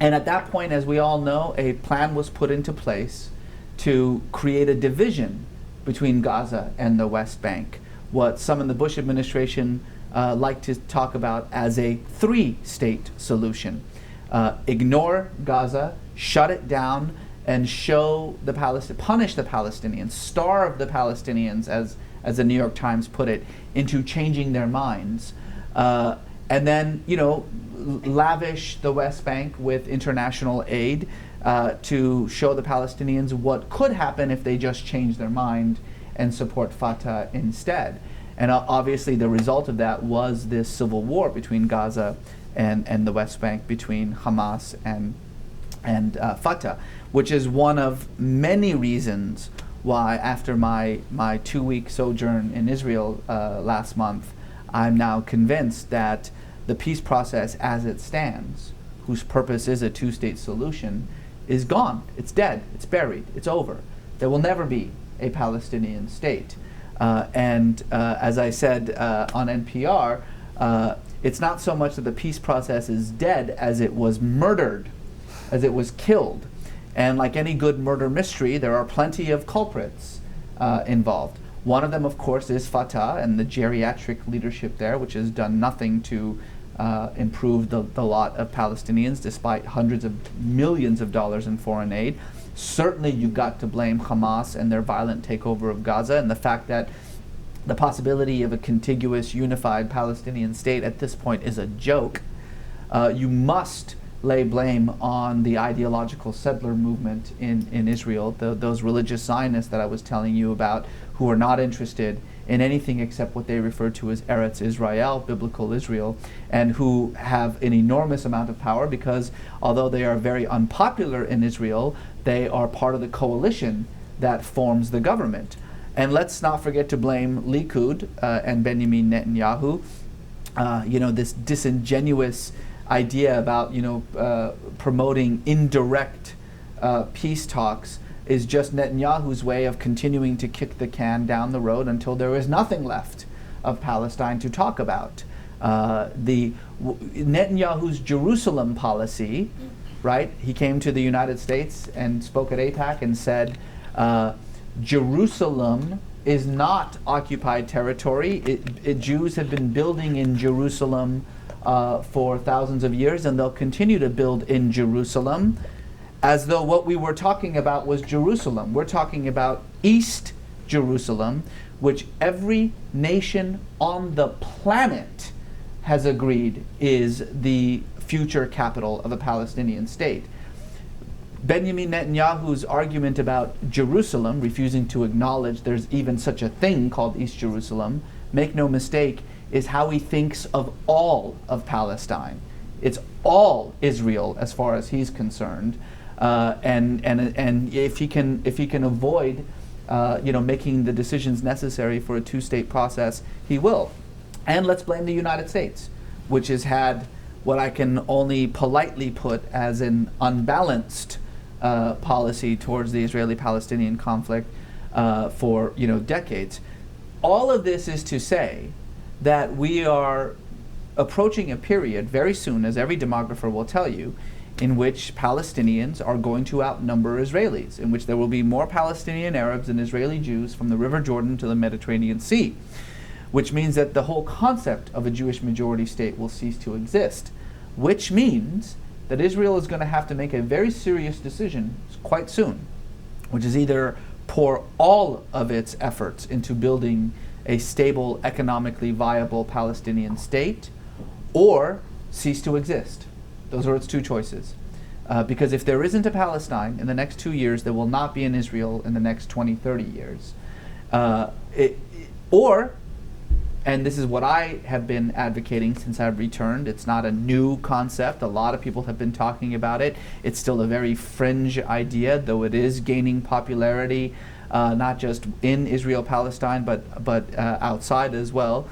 And at that point, as we all know, a plan was put into place to create a division between Gaza and the West Bank. What some in the Bush administration like to talk about as a three-state solution. Ignore Gaza, shut it down, and punish the Palestinians, starve the Palestinians, as the New York Times put it, into changing their minds, and then lavish the West Bank with international aid to show the Palestinians what could happen if they just change their mind and support Fatah instead. And obviously the result of that was this civil war between Gaza and the West Bank, between Hamas and Fatah, which is one of many reasons why, after my 2-week sojourn in Israel last month, I'm now convinced that the peace process as it stands, whose purpose is a two-state solution, is gone. It's dead. It's buried. It's over. There will never be a Palestinian state. And as I said on NPR, it's not so much that the peace process is dead as it was murdered, as it was killed. And like any good murder mystery, there are plenty of culprits involved. One of them, of course, is Fatah and the geriatric leadership there, which has done nothing to improve the lot of Palestinians, despite hundreds of millions of dollars in foreign aid. Certainly you've got to blame Hamas and their violent takeover of Gaza, and the fact that the possibility of a contiguous, unified Palestinian state at this point is a joke. You must lay blame on the ideological settler movement in Israel, those religious Zionists that I was telling you about, who are not interested in anything except what they refer to as Eretz Israel, biblical Israel, and who have an enormous amount of power because although they are very unpopular in Israel, they are part of the coalition that forms the government. And let's not forget to blame Likud and Benjamin Netanyahu. This disingenuous idea about promoting indirect peace talks is just Netanyahu's way of continuing to kick the can down the road until there is nothing left of Palestine to talk about. Netanyahu's Jerusalem policy, right? He came to the United States and spoke at AIPAC and said, Jerusalem is not occupied territory. Jews have been building in Jerusalem for thousands of years, and they'll continue to build in Jerusalem, as though what we were talking about was Jerusalem. We're talking about East Jerusalem, which every nation on the planet has agreed is the future capital of a Palestinian state. Benjamin Netanyahu's argument about Jerusalem, refusing to acknowledge there's even such a thing called East Jerusalem, make no mistake, is how he thinks of all of Palestine. It's all Israel as far as he's concerned, and if he can avoid, making the decisions necessary for a two-state process, he will. And let's blame the United States, which has had what I can only politely put as an unbalanced policy towards the Israeli-Palestinian conflict for decades. All of this is to say that we are approaching a period very soon, as every demographer will tell you, in which Palestinians are going to outnumber Israelis, in which there will be more Palestinian Arabs than Israeli Jews from the River Jordan to the Mediterranean Sea, which means that the whole concept of a Jewish majority state will cease to exist, which means that Israel is going to have to make a very serious decision quite soon, which is either pour all of its efforts into building a stable, economically viable Palestinian state, or cease to exist. Those are its two choices. Because if there isn't a Palestine in the next 2 years, there will not be an Israel in the next 20, 30 years. And this is what I have been advocating since I've returned. It's not a new concept. A lot of people have been talking about it. It's still a very fringe idea, though it is gaining popularity, not just in Israel-Palestine, but outside as well,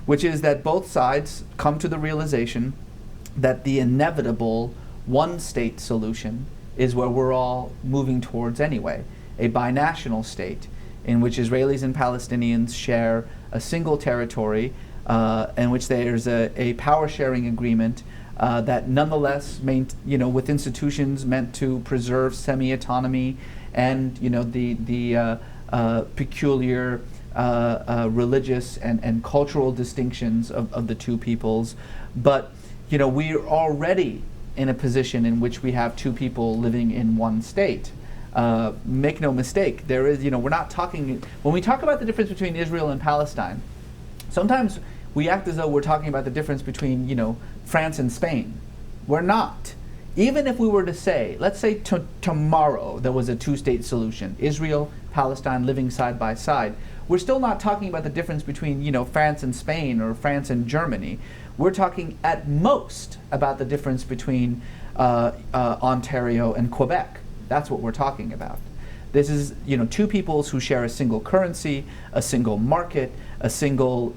which is that both sides come to the realization that the inevitable one-state solution is where we're all moving towards anyway, a binational state in which Israelis and Palestinians share a single territory, in which there's a power-sharing agreement that nonetheless, with institutions meant to preserve semi-autonomy and the peculiar religious and cultural distinctions of the two peoples, but we're already in a position in which we have two people living in one state. Make no mistake, there is, we're not talking, when we talk about the difference between Israel and Palestine, sometimes we act as though we're talking about the difference between, France and Spain. We're not. Even if we were to say, let's say tomorrow there was a two-state solution, Israel, Palestine living side by side, we're still not talking about the difference between, France and Spain or France and Germany. We're talking at most about the difference between Ontario and Quebec. That's what we're talking about. This is, two peoples who share a single currency, a single market, a single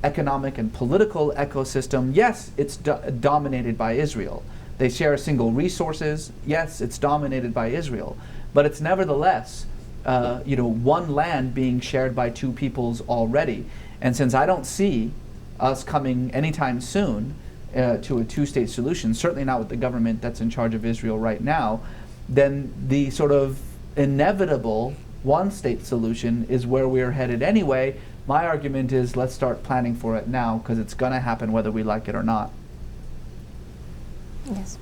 economic and political ecosystem. Yes, it's dominated by Israel. They share single resources. Yes, it's dominated by Israel. But it's nevertheless, one land being shared by two peoples already. And since I don't see us coming anytime soon to a two-state solution, certainly not with the government that's in charge of Israel right now, then the sort of inevitable one-state solution is where we're headed anyway. My argument is let's start planning for it now, because it's going to happen whether we like it or not. Yes.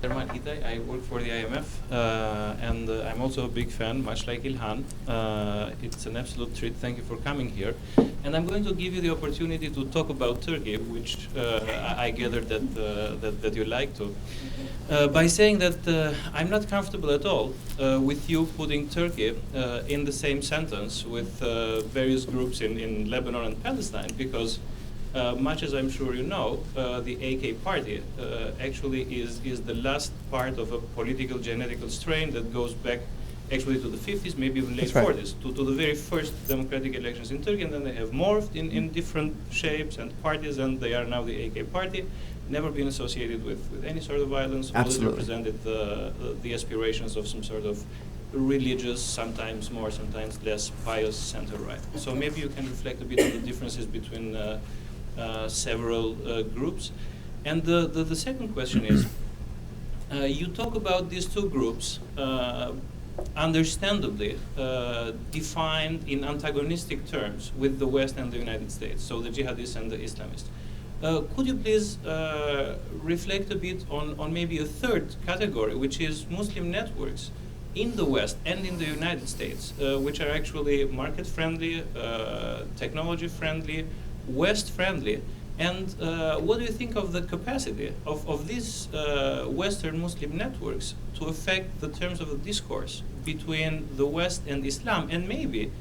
I work for the IMF, and I'm also a big fan, much like Ilhan. It's an absolute treat. Thank you for coming here. And I'm going to give you the opportunity to talk about Turkey, which I gathered that you like to, by saying that I'm not comfortable at all with you putting Turkey in the same sentence with various groups in Lebanon and Palestine, because much as I'm sure you know, the AK party actually is the last part of a political genetical strain that goes back actually to the 50s, maybe even late 40s, to the very first democratic elections in Turkey, and then they have morphed in different shapes and parties, and they are now the AK party, never been associated with any sort of violence, always represented the aspirations of some sort of religious, sometimes more, sometimes less pious center-right. So maybe you can reflect a bit on the differences between several groups. And the second question is, you talk about these two groups understandably defined in antagonistic terms with the West and the United States, so the jihadists and the Islamists. Could you please reflect a bit on maybe a third category, which is Muslim networks in the West and in the United States, which are actually market-friendly, technology-friendly, West-friendly, and what do you think of the capacity of these Western Muslim networks to affect the terms of the discourse between the West and Islam, and maybe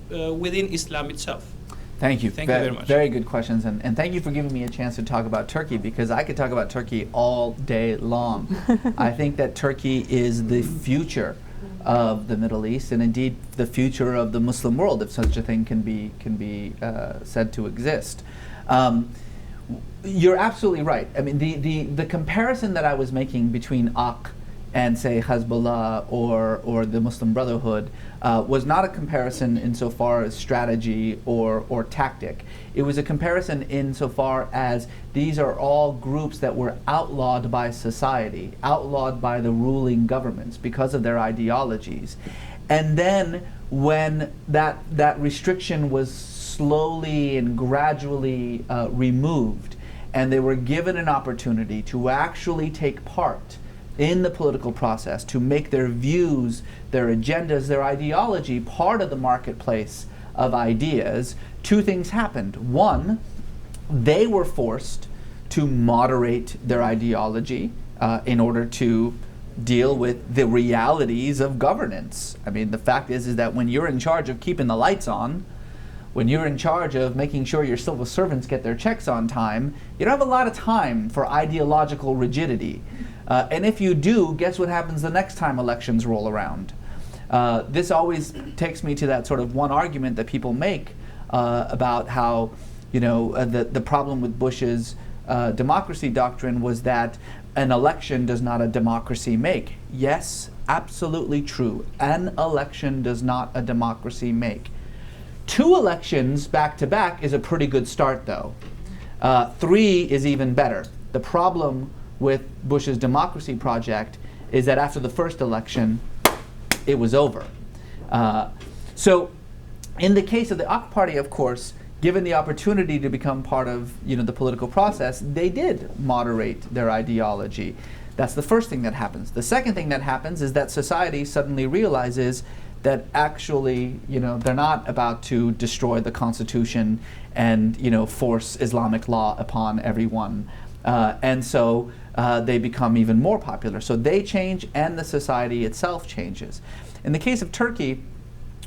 within Islam itself? Thank you. Thank you very much. Very good questions, and thank you for giving me a chance to talk about Turkey, because I could talk about Turkey all day long. I think that Turkey is the future of the Middle East, and indeed the future of the Muslim world, if such a thing can be said to exist. You're absolutely right. I mean, the comparison that I was making between AK and, say, Hezbollah or the Muslim Brotherhood was not a comparison insofar as strategy or tactic. It was a comparison insofar as these are all groups that were outlawed by society, outlawed by the ruling governments because of their ideologies. And then when that restriction was slowly and gradually removed, and they were given an opportunity to actually take part in the political process, to make their views, their agendas, their ideology part of the marketplace of ideas, two things happened. One, they were forced to moderate their ideology in order to deal with the realities of governance. I mean, the fact is that when you're in charge of keeping the lights on, when you're in charge of making sure your civil servants get their checks on time, you don't have a lot of time for ideological rigidity. And if you do, guess what happens the next time elections roll around? This always takes me to that sort of one argument that people make about how, the problem with Bush's democracy doctrine was that an election does not a democracy make. Yes, absolutely true. An election does not a democracy make. 2 elections back to back is a pretty good start, though. 3 is even better. The problem with Bush's democracy project is that after the first election, it was over. So in the case of the AK Party, of course, given the opportunity to become part of the political process, they did moderate their ideology. That's the first thing that happens. The second thing that happens is that society suddenly realizes that actually, they're not about to destroy the Constitution and, force Islamic law upon everyone. And so they become even more popular. So they change and the society itself changes. In the case of Turkey,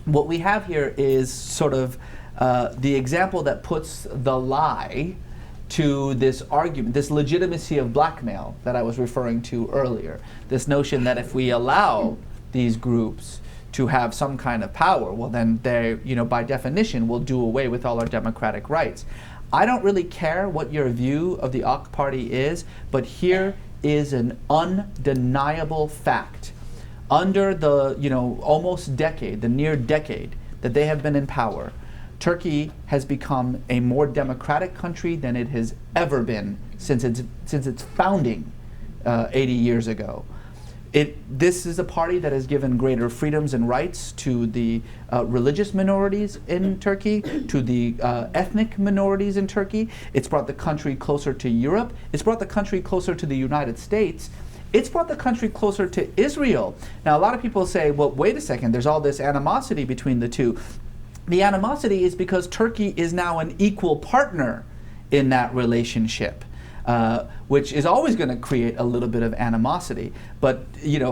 what we have here is sort of the example that puts the lie to this argument, this legitimacy of blackmail that I was referring to earlier. This notion that if we allow these groups to have some kind of power, well then they, by definition, will do away with all our democratic rights. I don't really care what your view of the AK Party is, but here is an undeniable fact. Under the, almost decade, the near decade that they have been in power, Turkey has become a more democratic country than it has ever been since its founding 80 years ago. This is a party that has given greater freedoms and rights to the religious minorities in Turkey, to the ethnic minorities in Turkey. It's brought the country closer to Europe. It's brought the country closer to the United States. It's brought the country closer to Israel. Now, a lot of people say, well, wait a second, there's all this animosity between the two. The animosity is because Turkey is now an equal partner in that relationship. Which is always going to create a little bit of animosity. But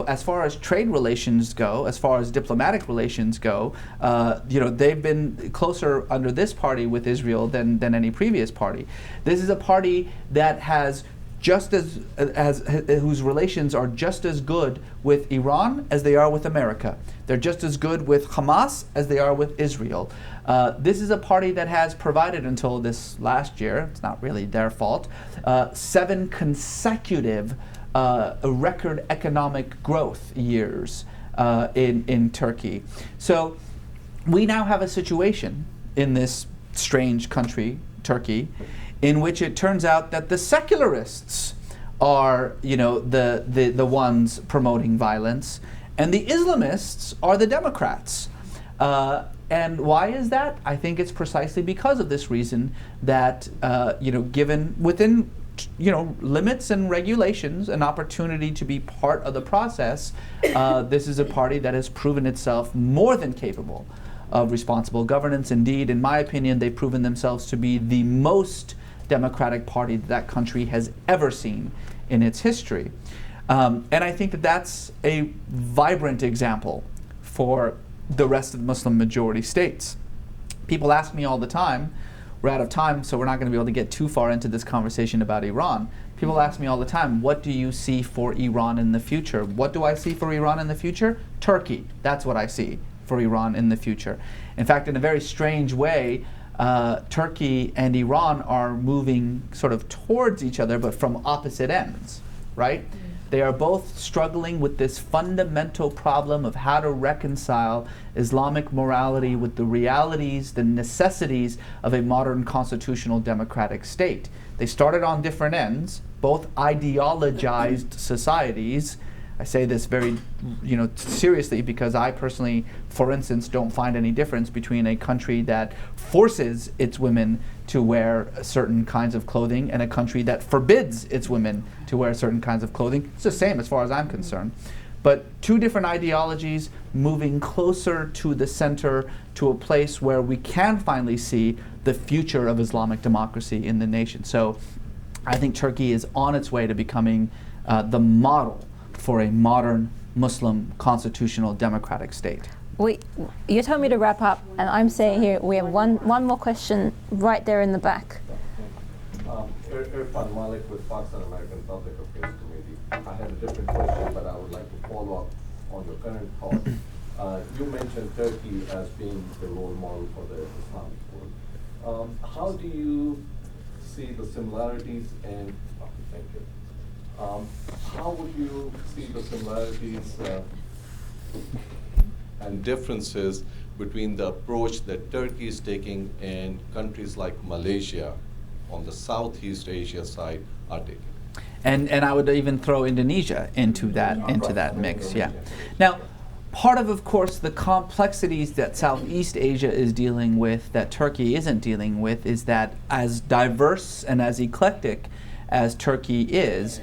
as far as trade relations go, as far as diplomatic relations go, they've been closer under this party with Israel than any previous party. This is a party that has whose relations are just as good with Iran as they are with America. They're just as good with Hamas as they are with Israel. This is a party that has provided until this last year, it's not really their fault, 7 consecutive record economic growth years in Turkey. So we now have a situation in this strange country, Turkey, in which it turns out that the secularists are, the ones promoting violence, and the Islamists are the Democrats. And why is that? I think it's precisely because of this reason that, given within, limits and regulations, an opportunity to be part of the process, this is a party that has proven itself more than capable of responsible governance. Indeed, in my opinion, they've proven themselves to be the most democratic party that country has ever seen in its history. And I think that that's a vibrant example for the rest of the Muslim majority states. People ask me all the time, we're out of time, so we're not going to be able to get too far into this conversation about Iran. People ask me all the time, what do you see for Iran in the future? What do I see for Iran in the future? Turkey. That's what I see for Iran in the future. In fact, in a very strange way, Turkey and Iran are moving sort of towards each other, but from opposite ends, right? They are both struggling with this fundamental problem of how to reconcile Islamic morality with the realities, the necessities of a modern constitutional democratic state. They started on different ends, both ideologized societies. I say this very, seriously because I personally, for instance, don't find any difference between a country that forces its women to wear certain kinds of clothing and a country that forbids its women to wear certain kinds of clothing. It's the same as far as I'm concerned. But two different ideologies moving closer to the center, to a place where we can finally see the future of Islamic democracy in the nation. So I think Turkey is on its way to becoming the model for a modern Muslim constitutional democratic state. You told me to wrap up, and I'm saying here we have one more question right there in the back. Irfan Malik with Pakistan American Public Affairs Committee. I had a different question, but I would like to follow up on your current thought. You mentioned Turkey as being the role model for the Islamic world. How do you see the similarities and, thank you. How would you see the similarities and differences between the approach that Turkey is taking and countries like Malaysia on the Southeast Asia side are taking? And I would even throw Indonesia into that mix. Yeah. Now, part of course, the complexities that Southeast Asia is dealing with, that Turkey isn't dealing with, is that as diverse and as eclectic as Turkey is,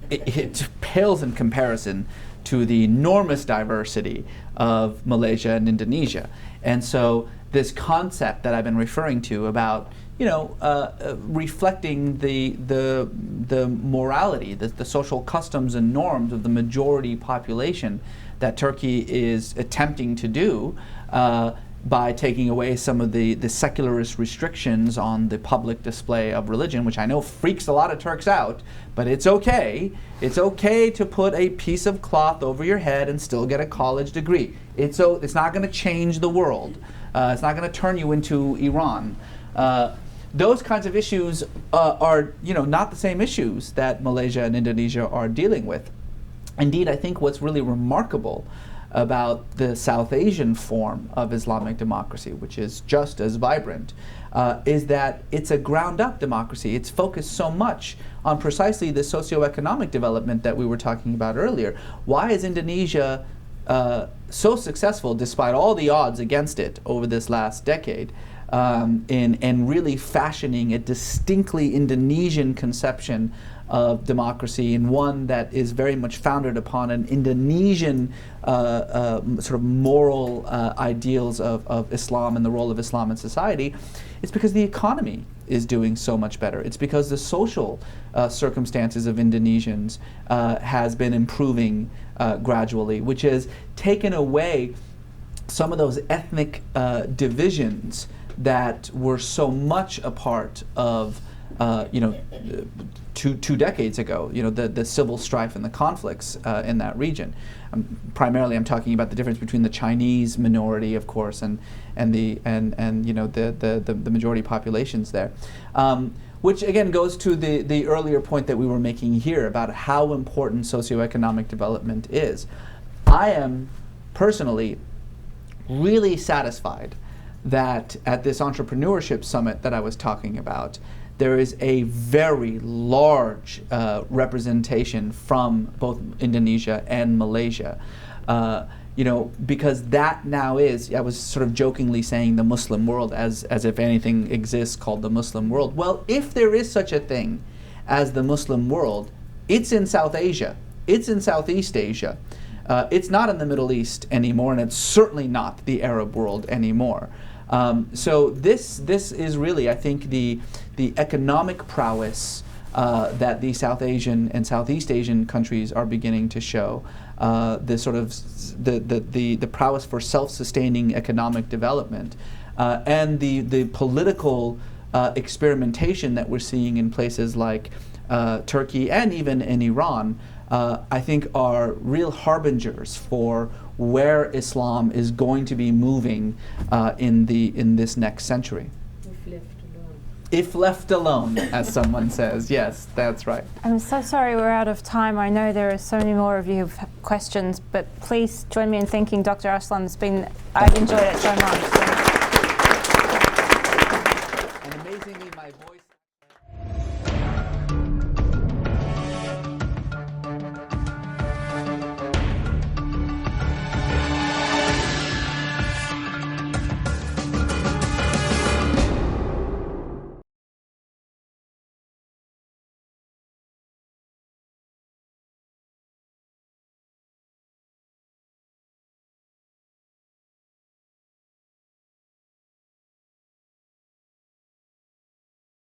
it pales in comparison to the enormous diversity of Malaysia and Indonesia. And so this concept that I've been referring to about, reflecting the morality, the social customs and norms of the majority population that Turkey is attempting to do by taking away some of the secularist restrictions on the public display of religion, which I know freaks a lot of Turks out, but it's okay. It's okay to put a piece of cloth over your head and still get a college degree. It's not going to change the world. It's not going to turn you into Iran. Those kinds of issues are, not the same issues that Malaysia and Indonesia are dealing with. Indeed, I think what's really remarkable about the South Asian form of Islamic democracy, which is just as vibrant, is that it's a ground-up democracy. It's focused so much on precisely the socioeconomic development that we were talking about earlier. Why is Indonesia so successful, despite all the odds against it over this last decade, in really fashioning a distinctly Indonesian conception of democracy, and one that is very much founded upon an Indonesian sort of moral ideals of Islam and the role of Islam in society? It's because the economy is doing so much better. It's because the social circumstances of Indonesians has been improving gradually, which has taken away some of those ethnic divisions that were so much a part of two decades ago, the civil strife and the conflicts in that region. Primarily, I'm talking about the difference between the Chinese minority, of course, and the majority populations there, which again goes to the earlier point that we were making here about how important socioeconomic development is. I am personally really satisfied that at this entrepreneurship summit that I was talking about, there is a very large representation from both Indonesia and Malaysia. Because that now is, I was sort of jokingly saying the Muslim world as if anything exists called the Muslim world. Well, if there is such a thing as the Muslim world, it's in South Asia. It's in Southeast Asia. It's not in the Middle East anymore, and it's certainly not the Arab world anymore. So this is really, I think, the economic prowess that the South Asian and Southeast Asian countries are beginning to show, the sort of the prowess for self-sustaining economic development, and the political experimentation that we're seeing in places like Turkey and even in Iran, I think are real harbingers for where Islam is going to be moving in this next century. If left alone, as someone says. Yes, that's right. I'm so sorry we're out of time. I know there are so many more of you who've questions, but please join me in thanking Dr. Aslan. I've enjoyed it so much.